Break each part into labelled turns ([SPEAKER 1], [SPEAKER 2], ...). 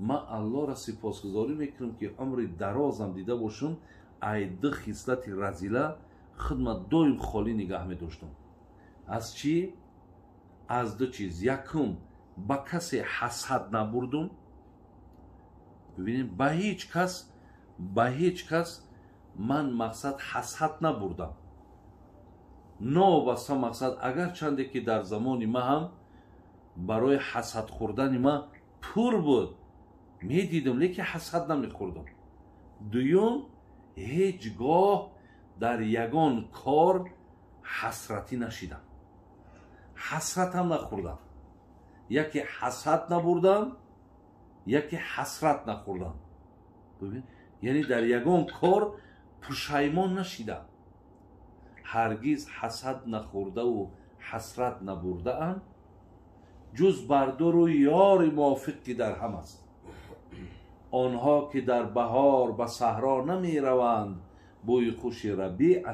[SPEAKER 1] من الله را سپاسگزاری میکنم که عمر درازم دیده باشم. ای دو خصلت رذیله خدمت دایم خالی نگه می داشتم. از چی؟ از دو چیز. یکم به کسی حسد نبردم. ببینید به هیچ کس من مقصد حسد نبردم. نوبسته مقصد اگر چنده که در زمان ما هم برای حسد خوردن ما پر بود می دیدم لیکن حسد نمی خوردم. دویم هیچگاه در یگان کار حسرتی نشیدم. حسرت هم نخوردم. یکی حسد نبردم، یکی حسرت نخوردم. ببین یعنی در یگان کار پشیمان نشیدم. هرگز حسد نخورده و حسرت نبرده ام جز بر دو روی یار موافق که در هم است. آنها که در بهار به صحرا نمی روند بوی خوش ربیع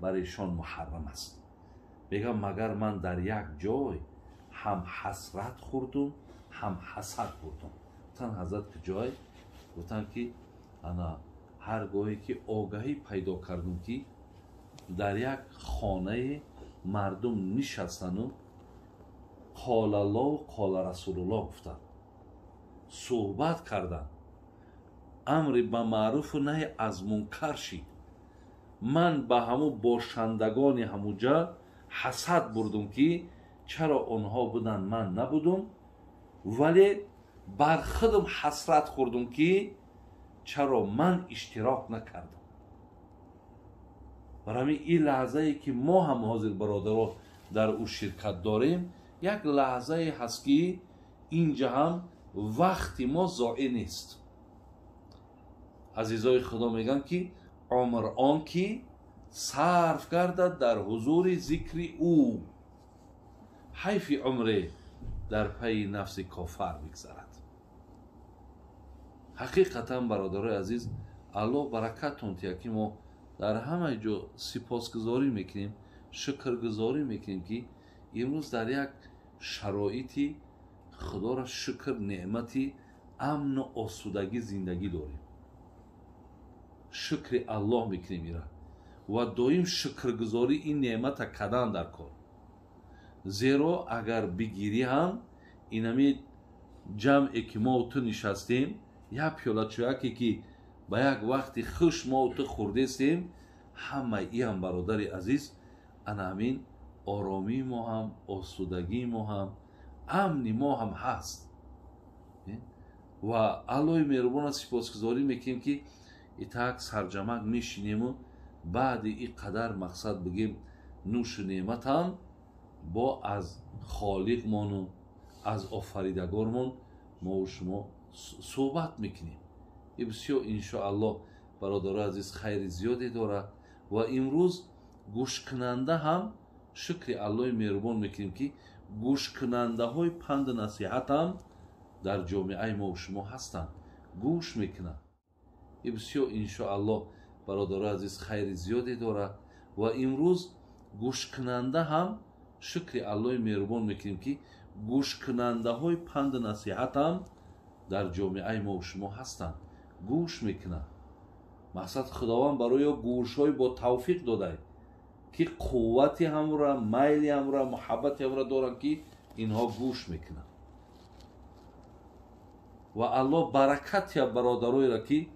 [SPEAKER 1] برایشان محرم است. بگم مگر من در یک جای هم حسرت خوردم هم حسد خوردم. گفتن حضرت که جای گفتن که انا هر گاهی که آگاهی پیدا کردم که در یک خانه مردم نشستن و قال الله و قال رسول الله گفتن، صحبت کردن، امر به معروف و نهی از منکر شید. من به همو باشندگان هموجا حسد بردم که چرا آنها بودن من نبودم، ولی بر خودم حسرت خوردم که چرا من اشتراک نکردم. برای این لحظه ای که ما هم حاضر برادران در او شرکت داریم یک لحظه هست که اینجا هم وقت ما ضایع نیست. عزیزای خدا میگن که عمر آن که صرف گردد در حضور ذکر او، حیف عمر در پی نفس کافر بگذرد. حقیقتا برادرای عزیز الله برکتون تیا که ما در همه جا سپاسگزاری میکنیم، شکرگزاری میکنیم که امروز در یک شرایطی خدا را شکر نعمتی امن و آسودگی زندگی داریم. شکر الله میکنیم ایرا و دایم شکرگزاری این نعمت کردن در کار. زیرا اگر بگیری هم اینمی جمعی که ما و تو نشستیم یا پیاله چایکی که به یک وقتی خوش ما و تو خوردستیم، همه ای هم برادر عزیز همین آرامی ما هم آسودگی ما هم امنی ما هم هست. و الله مهربان سپاسگزاری میکنیم که ایتاک سرجمک میشینیم و بعد این قدر مقصد بگیم نوش نعمت هم با از خالق مانو از آفریدگارمون ما و شما صحبت میکنیم. این بسیار انشاءالله برادر عزیز خیر زیادی داره و امروز گوش کننده هم شکر الله مهربان میکنیم که گوش کننده های پند نصیحت هم در جامعه ما و شما هستند، گوش میکنن. این بسیار انشاءالله برادر عزیز خیر زیادی داره و امروز گوش کننده هم شکر الله مهربان میکنیم که گوش کننده های پند نصیحت هم در جامعه ما و شما هستند، گوش میکنن. مقصد خداوند برای گوش های با توفیق داده که قوتی هم را، میلی هم را، محبتی هم را دارن که اینها گوش میکنن. و الله برکت یا برادرای را که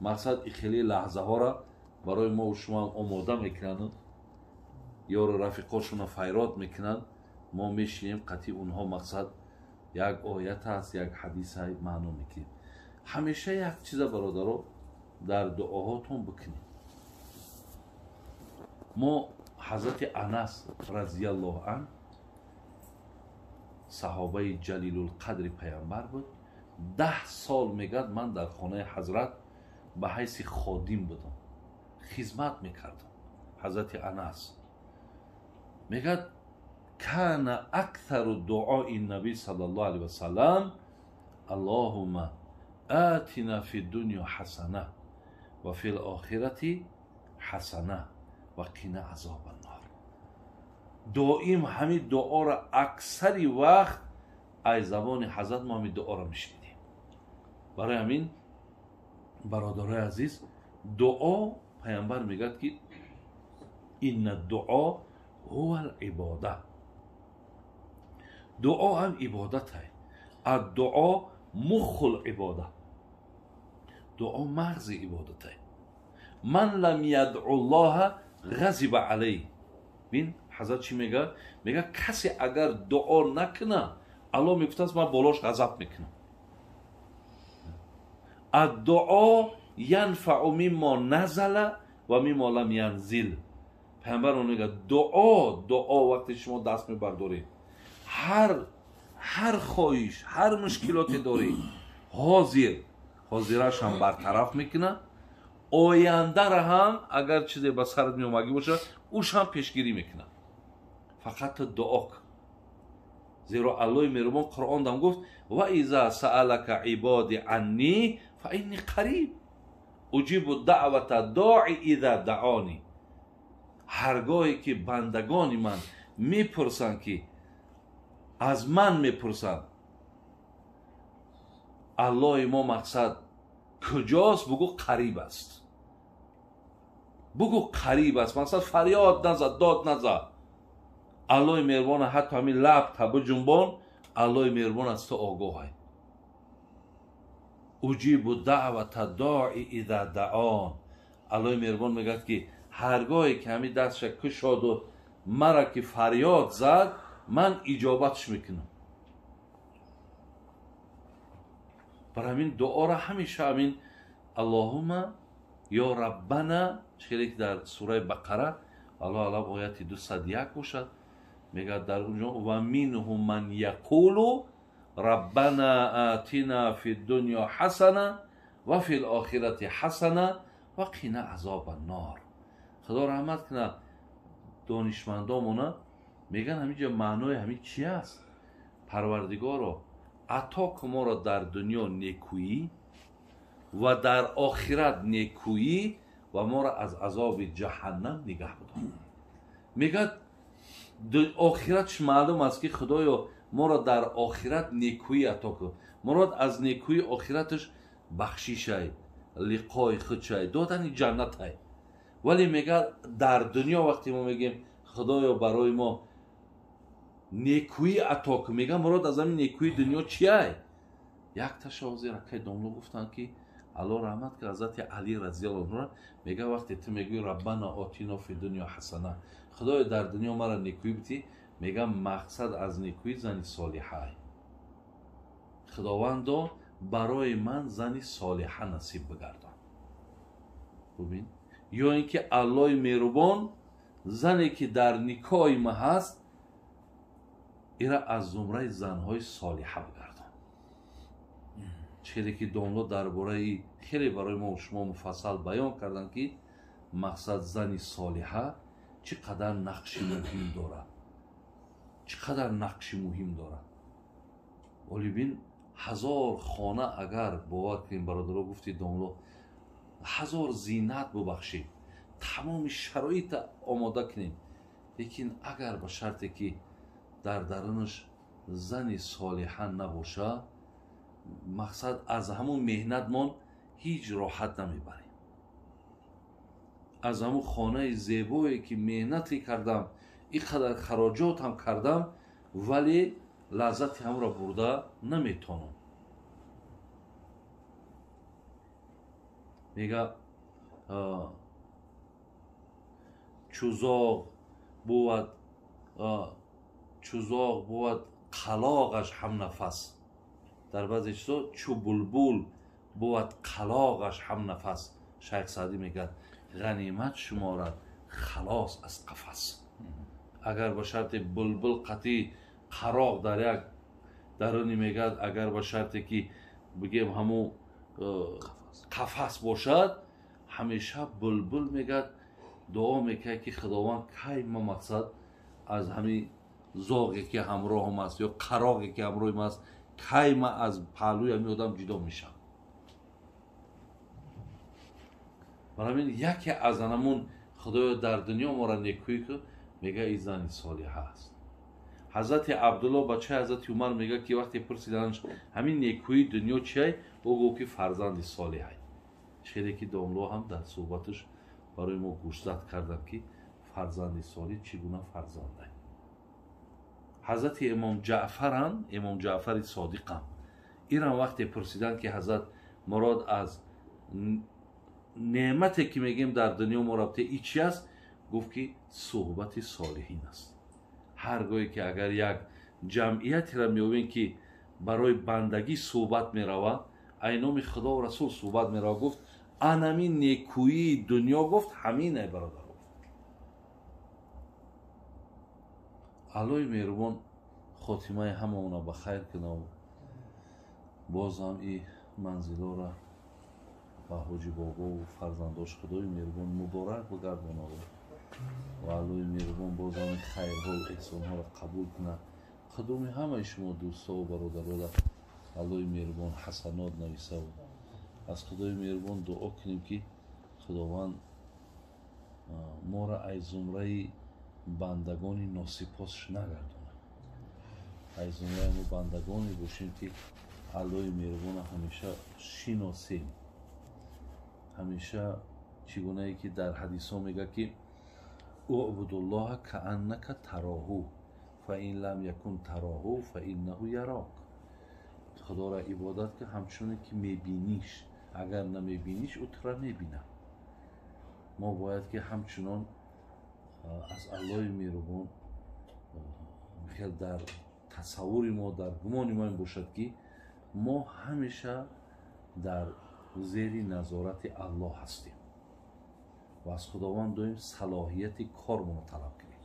[SPEAKER 1] مقصد این خیلی لحظه ها را برای ما و شما آماده میکنن یا رفیقاشون فیراد میکنن، ما میشینیم قطعی اونها مقصد یک آیت هست، یک حدیث های معنا میکنیم. همیشه یک چیز برادرها در دعاهاتون بکنیم. ما حضرت انس رضی الله عنه صحابه جلیل القدر پیامبر بود. 10 سال میگد من در خانه حضرت به حیث خادم بودم، خدمت میکردم. حضرت انس میگد کان اکثر دعاء النبی صلی الله علیه و سلم اللهم آتنا فی الدنیا حسنه و فی الاخرة حسنه و قنا عذاب النار. доим ҳамин дуоро аксари вақт аз забони ҳазрат мо ҳамин дуоро мешнидем. барои ҳамин бародарои азиз, дуо пайғамбар мегӯяд ки инна дуо ҳуа алибода. дуо ҳам ибодат ай. аддуо мухул ибода. дуо мағзи ибодат ай. ман лам ядъу ллоҳа ғазиба алайҳ. бин ҳазрат чӣ мегӯяд? мегӯяд касе агар дуо накуна, аллоҳ мегуфтааст ман болош ғазаб мекунам. аддуо янфау миммо назала ва миммо лам янзил. пайғамбар мегӯяд дуо вақте шумо даст мебардоред, ҳар хоҳиш, ҳар мушкилоте доред, ҳозираш ҳам бартараф мекунад, ояндара ҳам агар чизе ба сарат меомагӣ бошад, уш ҳам пешгирӣ мекунад. фақат дуо кун. зеро аллоҳи меҳрубон қуръондам гуфт ва иза саалака ибоди анни фа инни қариб уҷибу даъвата дои иза даъони. ҳаргоҳе ки бандагони ман мепурсанд, ки аз ман мепурсанд аллоҳи мо мақсад куҷост, бугӯ қариб аст. бугӯ қариб аст, мақсад фарёд назад, дод назад. аллоҳи меҳрубон ҳатто ҳамин лаб табу ҷунбон, аллоҳи меҳрубон аз ту огоҳ. уҷибу даъвата дои иза даъон. аллоҳи меҳрубон мегӯяд ки ҳаргоҳе ки ҳамин дастша кушоду мара ки фарёд зад, ман иҷобатш мекунам. барои ҳамин дуоро ҳамеша ҳамин аллоҳумма ё раббана, чире ки дар сураи бақара аллоҳ алам ояти 201 бошад, мегӯяд дар унҷо ва минҳу ман яқулу раббана атина фи дунё ҳасана ва фил охирати ҳасана ва қина азобаннор. худо раҳмат куна донишмандомона мегӯянд ҳаминҷо маънои ҳамин чӣ аст? парвардигоро ато кун моро дар дунё некӯӣ ва дар охират некӯӣ ва моро аз азоби ҷаҳаннам нигаҳ бидор. мегӯяд охиратш маълум аст ки худоё моро дар охират некӯӣ ато кун. мурод аз некӯӣ охираташ бахшишай, лиқои худшай, додани ҷаннатай. вале мегӯяд дар дунё вақте мо мегӯем худоё барои мо некӯӣ ато кун, мегӯям мурод аз ҳамин некӯии дунё чияй? як ташаввузи ракаи домло гуфтанд ки аллоҳ раҳмат ки ҳазрати али разияллоҳу анҳу мегӯяд вақте ту мегӯӣ раббана отино фи дунё ҳасана, худоё дар дунё мара некӯӣ битӣ, мегӯям мақсад аз некӯӣ зани солиҳай. худовандо барои ман зани солиҳа насиб бигардон. бубин ё ин ки аллоҳи меҳрубон зане ки дар никоҳи ма ҳаст, ира аз зумраи занҳои солиҳа бигардон. чире ки домло дар бораи хеле барои мо шумо муфассал баён карданд ки мақсад зани солиҳа чӣ қадар нақши муҳим дорад, чӣ қадар нақши муҳим дорад. олӣ бин ҳазор хона агар бовар кунем, бародаро гуфти домло, ҳазор зинат бубахшем, тамоми шароита омода кунем, лекин агар ба шарте ки дар дарунаш зани солиҳа набоша, мақсад аз ҳамун меҳнатмон ҳеҷ роҳат намебарем. аз ҳамун хонаи зебое ки меҳнате кардам, ин қадар хароҷотам кардам, вале лаззати ҳамро бурда наметонам. мега чӯзоғ бувад қалоғаш ҳамнафас. дар баъзе чизо чӯ булбул бувад қалоғаш ҳамнафас. шайх саъдӣ мегӯяд ғанимат шуморад халос аз қафас. агар ба шарти булбул қатъи қароқ дар як даруни мегӯяд, агар ба шарте ки бигем ҳамун қафас бошад, ҳамеша булбул мегӯяд дуо мекунад ки худованд кай ма мақсад аз ҳамин зоғе ки ҳамроҳам аст ё қароғе ки ҳамроҳам аст, кай ма аз паҳлӯи ҳамин одам ҷудо мешавам. барои ҳамин яке аз анамун худоё дар дунё моро некӯӣ кун, میگه این زن صالحه است. حضرت عبدالله بچه حضرت عمر میگه که وقتی پرسیدنش همین نیکویی دنیا چیه، او گفت که فرزند صالحه. شیری که داملو هم در صحبتش برای ما گوشزد کردن که فرزند صالح چگونه فرزنده. حضرت امام جعفرن، امام جعفر صادقم، ایران وقتی پرسیدن که حضرت مراد از نعمتی که میگیم در دنیا مرابطه ای چی است، گفت که صحبت صالحین است. هرگاهی که اگر یک جمعیتی را میبینید که برای بندگی صحبت میروه، اینام خدا و رسول صحبت میروه، گفت انمی نیکویی دنیا، گفت همینه برادر. الهی مهربان خاتمه همه اونا بخیر کنه. باز هم این منزلا را با حاجی بابا و فرزنداش خدای مهربان مبارک بگردونه و الهی مهربان باز هم خیرها و احسانها را قبول کنه. قدوم همه شما دوستا و برادرها را الهی مهربان حسنات نویسه و از خدای مهربان دعا کنیم که خداوند ما را از زمره بندگانی ناسپاسش نگردونه. از زمره ما بندگانی باشیم که الهی مهربان همیشه شناسیم. همیشه چگونه ای که در حدیث ها میگه که اعبد الله کانک تراه فان لم یکن تراه فانه یراک. خدا را عبادت که همچون که میبینیش، اگر نمیبینیش او تو را میبینه. ما باید که همچنان از الله مهربان در تصور ما، در گمان ما این باشد که ما همیشه در زیر نظارت الله هستیم و از خداوند داریم صلاحیت کارمون رو طلب کنیم.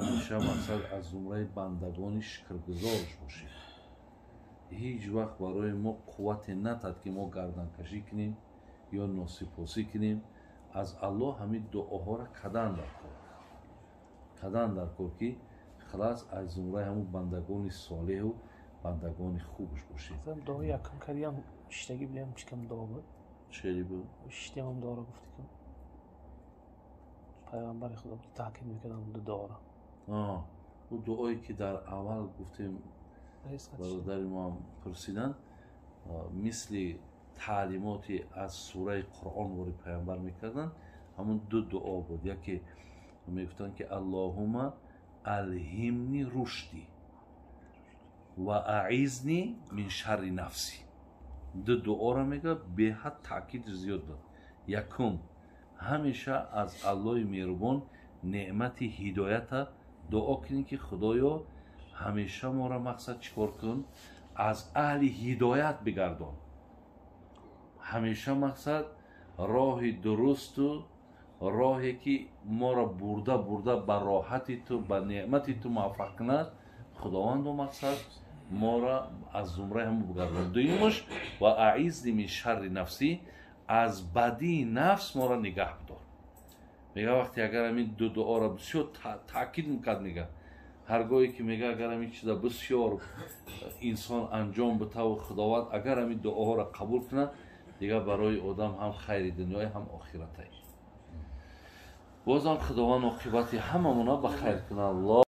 [SPEAKER 1] همیشه مقصد از زمره بندگان شکرگزارش باشیم. هیچ وقت برای ما قوت ندهد که ما گردن کشی کنیم یا ناسپاسی کنیم. از الله همین دعاها را کدن در کار که خلاص از زمره همون بندگان صالح و بندگان خوبش باشیم.
[SPEAKER 2] دعا یکم کردیم اشتگی بلیم چکم دعا بود.
[SPEAKER 1] چی بود؟
[SPEAKER 2] اشتی هم دعا را گفتی کن. پیغمبر خدا بود تحکیم میکردم دعا را.
[SPEAKER 1] او دعایی که در اول گفتیم برادر ما هم پرسیدن، مثل تعلیماتی از سوره قرآن وارد پیامبر میکردن، همون دو دعا بود. یکی میگفتن که اللهم الهمنی رشدی و اعیذنی من شر نفسی. دو دعا را میگه به حد تاکید زیاد داد. یکم همیشه از الله مهربان نعمت هدایت دعا کنی که خدایا همیشه ما را مقصد چیکار کن، از اهل هدایت بگردان. همیشه مقصد راه درست و راهی که ما را برده به راحتی تو، به نعمتی تو موفق کند. خداوند و مقصد ما را از زمره هم بگردان. دویمش و اعیذنی من شر نفسی، از بدی نفس ما را نگه بدار. میگه وقتی اگر همین دو دعا را بسیار تاکید میکرد، میگه هرگاهی که میگه اگر همین چیزا بسیار انسان انجام بده و خداوند اگر همین دعاها را قبول کنه، دیگه برای آدم هم خیر دنیای هم آخرت. بازم خداوند عاقبت هممون را بخیر کنه. الله